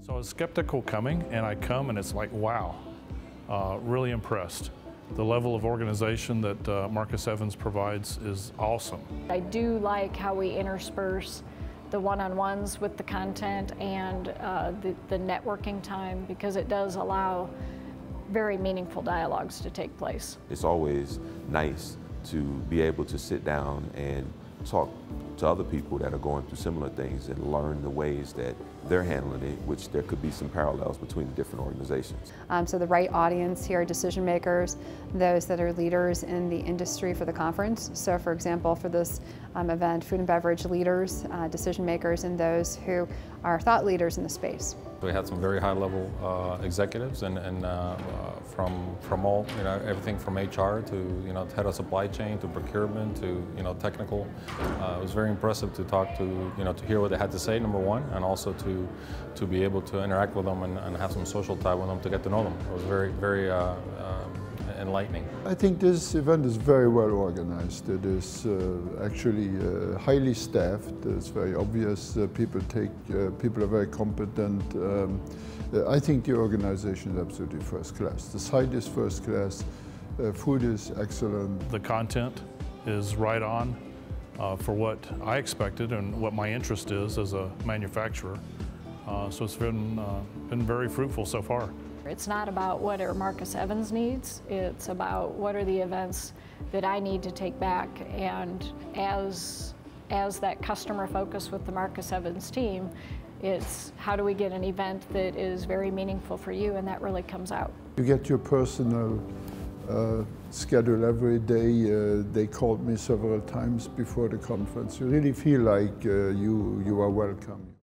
So I was skeptical coming, and I come and it's like, wow, really impressed. The level of organization that Marcus Evans provides is awesome. I do like how we intersperse the one-on-ones with the content and the networking time, because it does allow very meaningful dialogues to take place. It's always nice to be able to sit down and talk to other people that are going through similar things and learn the ways that they're handling it, which there could be some parallels between the different organizations. So the right audience here are decision makers, those that are leaders in the industry for the conference. So for example, for this event, food and beverage leaders, decision makers, and those who are thought leaders in the space. We had some very high-level executives, and from all, everything from HR to head of supply chain to procurement to technical. It was very impressive to talk to to hear what they had to say, number one, and also to be able to interact with them and have some social time with them to get to know them. It was very enlightening. I think this event is very well organized. It is actually highly staffed. It's very obvious. People are very competent. I think the organization is absolutely first class. The site is first class. Food is excellent. The content is right on for what I expected and what my interest is as a manufacturer. So it's been very fruitful so far. It's not about what are Marcus Evans needs, it's about what are the events that I need to take back, and as that customer focus with the Marcus Evans team, it's how do we get an event that is very meaningful for you, and that really comes out. You get your personal schedule every day. They called me several times before the conference. You really feel like you are welcome.